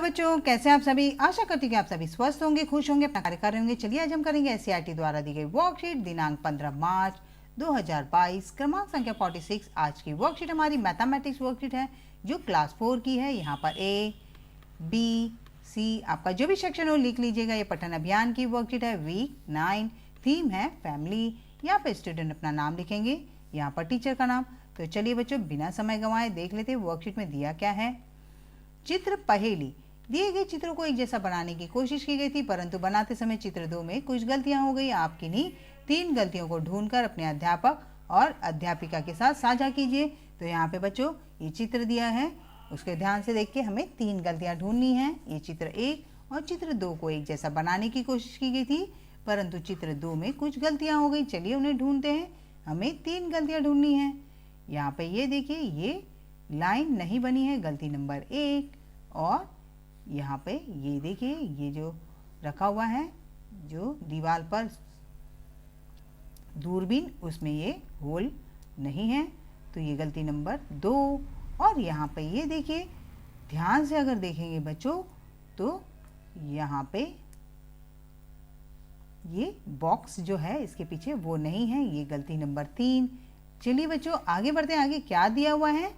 बच्चों, कैसे आप सभी। आशा करती हूँ कि आप सभी स्वस्थ होंगे, खुश होंगे, अपना कार्य कर रहे होंगे। चलिए आज हम करेंगे एससीईआरटी द्वारा दी गई वर्कशीट दिनांक 15 मार्च 2022 क्रमांक संख्या 46। आज की वर्कशीट हमारी मैथमेटिक्स वर्कशीट है जो क्लास 4 की है। यहाँ पर ए बी सी आपका जो भी सेक्शन हो लिख लीजिएगा। ये पठन अभियान की वर्कशीट है। वीक 9 थीम है फैमिली। यहाँ पर स्टूडेंट अपना नाम लिखेंगे, यहाँ पर टीचर का नाम। तो चलिए बच्चों बिना समय गंवाए देख लेते हैं वर्कशीट में दिया क्या है। चित्र पहेली। दिए गए चित्रों को एक जैसा बनाने की कोशिश की गई थी, परंतु बनाते समय चित्र 2 में कुछ गलतियां हो गई। आप किन्हीं 3 गलतियों को ढूंढकर अपने अध्यापक और अध्यापिका के साथ साझा कीजिए। तो यहाँ पे बच्चों ये चित्र दिया है, उसके ध्यान से देख के हमें 3 गलतियां ढूंढनी हैं। ये चित्र 1 और चित्र 2 को एक जैसा बनाने की कोशिश की गई थी, परंतु चित्र 2 में कुछ गलतियां हो गई। चलिए उन्हें ढूंढते हैं। हमें 3 गलतियां ढूंढनी है। यहाँ पे ये देखिए, ये लाइन नहीं बनी है, गलती नंबर 1। और यहाँ पे ये देखिए, ये जो रखा हुआ है जो दीवार पर दूरबीन, उसमें ये होल नहीं है, तो ये गलती नंबर 2। और यहाँ पे ये देखिए, ध्यान से अगर देखेंगे बच्चों तो यहाँ पे ये बॉक्स जो है इसके पीछे वो नहीं है, ये गलती नंबर 3। चलिए बच्चों आगे बढ़ते हैं। आगे क्या दिया हुआ है।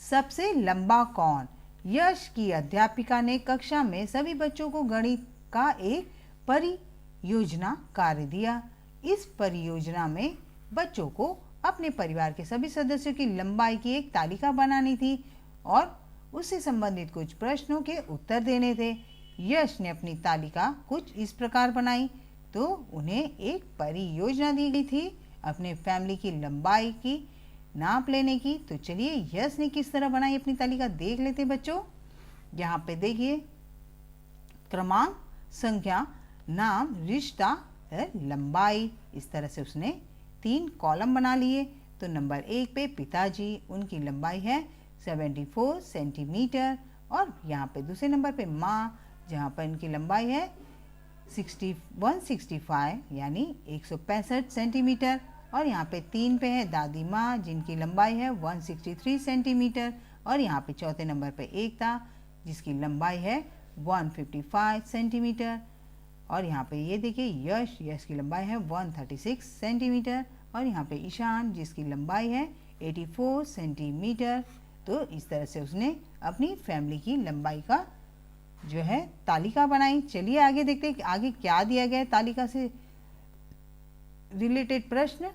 सबसे लंबा कौन। यश की अध्यापिका ने कक्षा में सभी बच्चों को गणित का एक परियोजना कार्य दिया। इस परियोजना में बच्चों को अपने परिवार के सभी सदस्यों की लंबाई की एक तालिका बनानी थी और उससे संबंधित कुछ प्रश्नों के उत्तर देने थे। यश ने अपनी तालिका कुछ इस प्रकार बनाई। तो उन्हें एक परियोजना दी गई थी अपने फैमिली की लंबाई की नाप लेने की। तो चलिए यश ने किस तरह बनाई अपनी तालिका देख लेते बच्चों। यहाँ पे देखिए, क्रमांक, संख्या, नाम, रिश्ता, लंबाई, इस तरह से उसने 3 कॉलम बना लिए। तो नंबर 1 पे पिताजी, उनकी लंबाई है 74 सेंटीमीटर। और यहाँ पे दूसरे नंबर पे माँ, जहाँ पर इनकी लंबाई है 165 यानी 165 सेंटीमीटर। और यहाँ पे 3 पे है दादी माँ, जिनकी लंबाई है 163 सेंटीमीटर। और यहाँ पे चौथे नंबर पे एकता, जिसकी लंबाई है 155 सेंटीमीटर। और यहाँ पे ये देखिए यश की लंबाई है 136 सेंटीमीटर। और यहाँ पे ईशान, जिसकी लंबाई है 84 सेंटीमीटर। तो इस तरह से उसने अपनी फैमिली की लंबाई का जो है तालिका बनाई। चलिए आगे देखते हैं कि आगे क्या दिया गया है तालिका से रिलेटेड प्रश्न।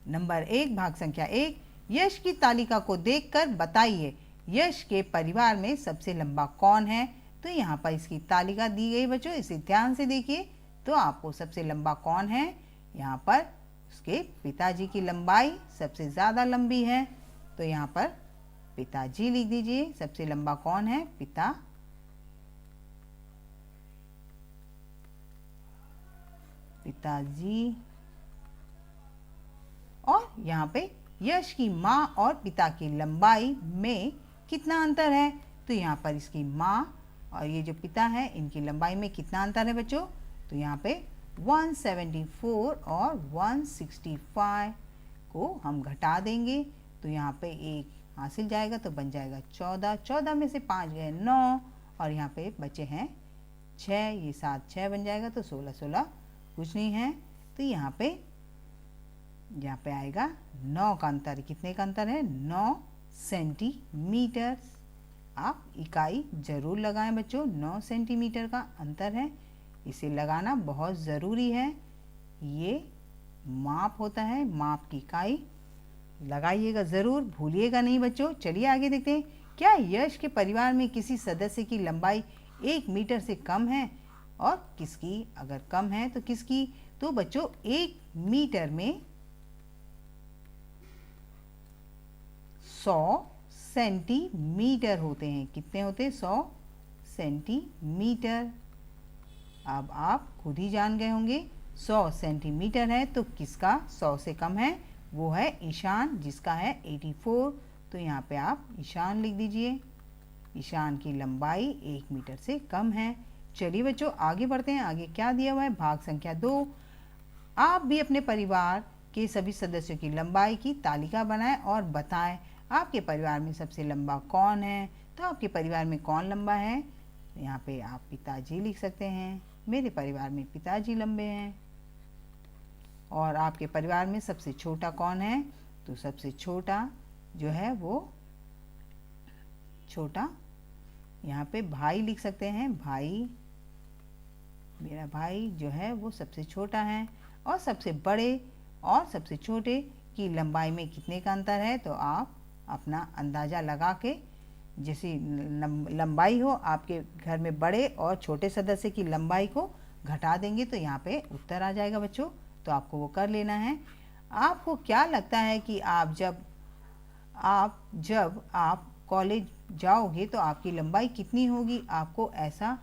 नंबर 1 भाग संख्या 1, यश की तालिका को देखकर बताइए यश के परिवार में सबसे लंबा कौन है। तो यहाँ पर इसकी तालिका दी गई बच्चों, इसे ध्यान से देखिए। तो आपको सबसे लंबा कौन है, यहाँ पर उसके पिताजी की लंबाई सबसे ज़्यादा लंबी है। तो यहाँ पर पिताजी लिख दीजिए। सबसे लंबा कौन है, पिताजी। और यहाँ पे यश की माँ और पिता की लंबाई में कितना अंतर है। तो यहाँ पर इसकी माँ और ये जो पिता है इनकी लंबाई में कितना अंतर है बच्चों। तो यहाँ पे 174 और 165 को हम घटा देंगे। तो यहाँ पे 1 हासिल जाएगा तो बन जाएगा 14। 14 में से 5 गए 9 और यहाँ पे बचे हैं 6। ये 7 6 बन जाएगा तो 16 16 कुछ नहीं है। तो यहाँ पे आएगा 9 का अंतर। कितने का अंतर है, 9 सेंटीमीटर। आप इकाई जरूर लगाएं बच्चों, 9 सेंटीमीटर का अंतर है, इसे लगाना बहुत ज़रूरी है। ये माप होता है, माप की इकाई लगाइएगा ज़रूर, भूलिएगा नहीं बच्चों। चलिए आगे देखते हैं। क्या यश के परिवार में किसी सदस्य की लंबाई 1 मीटर से कम है और किसकी, अगर कम है तो किसकी। तो बच्चों 1 मीटर में 100 सेंटीमीटर होते हैं। कितने होते हैं, 100 सेंटीमीटर। अब आप खुद ही जान गए होंगे 100 सेंटीमीटर है तो किसका 100 से कम है, वो है ईशान, जिसका है 84। तो यहाँ पे आप ईशान लिख दीजिए। ईशान की लंबाई 1 मीटर से कम है। चलिए बच्चों आगे बढ़ते हैं। आगे क्या दिया हुआ है, भाग संख्या 2, आप भी अपने परिवार के सभी सदस्यों की लंबाई की तालिका बनाएं और बताएं आपके परिवार में सबसे लंबा कौन है। तो आपके परिवार में कौन लंबा है? यहाँ पे आप पिताजी लिख सकते हैं। मेरे परिवार में पिताजी लंबे हैं। और आपके परिवार में सबसे छोटा कौन है? तो सबसे छोटा जो है वो छोटा, यहाँ पे भाई लिख सकते हैं। भाई, मेरा भाई जो है वो सबसे छोटा है। और सबसे बड़े और सबसे छोटे की लंबाई में कितने का अंतर है? तो आप अपना अंदाज़ा लगा के, जैसी लंबाई हो आपके घर में बड़े और छोटे सदस्य की लंबाई को घटा देंगे तो यहाँ पे उत्तर आ जाएगा बच्चों। तो आपको वो कर लेना है। आपको क्या लगता है कि आप जब आप कॉलेज जाओगे तो आपकी लंबाई कितनी होगी? आपको ऐसा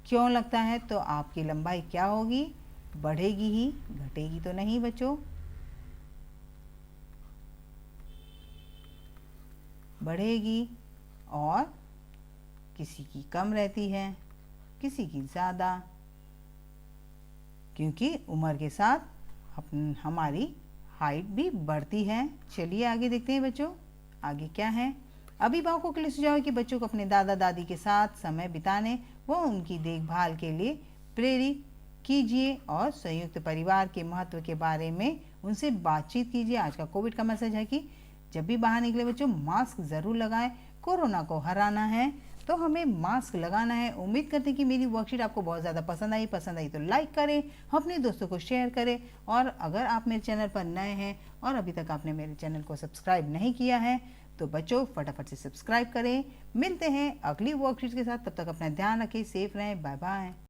क्यों लगता है? तो आपकी लंबाई क्या होगी? बढ़ेगी ही, घटेगी तो नहीं बच्चों। बढ़ेगी। और किसी की कम रहती है, किसी की ज़्यादा, क्योंकि उम्र के साथ हमारी हाइट भी बढ़ती है। चलिए आगे देखते हैं बच्चों, आगे क्या है। अभिभावकों के लिए सुझाव है कि बच्चों को अपने दादा दादी के साथ समय बिताने व उनकी देखभाल के लिए प्रेरित कीजिए और संयुक्त परिवार के महत्व के बारे में उनसे बातचीत कीजिए। आज का कोविड का मैसेज है कि जब भी बाहर निकले बच्चों मास्क ज़रूर लगाएं। कोरोना को हराना है तो हमें मास्क लगाना है। उम्मीद करते हैं कि मेरी वर्कशीट आपको बहुत ज़्यादा पसंद आई तो लाइक करें, अपने दोस्तों को शेयर करें। और अगर आप मेरे चैनल पर नए हैं और अभी तक आपने मेरे चैनल को सब्सक्राइब नहीं किया है तो बच्चों फटाफट से सब्सक्राइब करें। मिलते हैं अगली वर्कशीट के साथ, तब तक अपना ध्यान रखें, सेफ रहें, बाय बाय।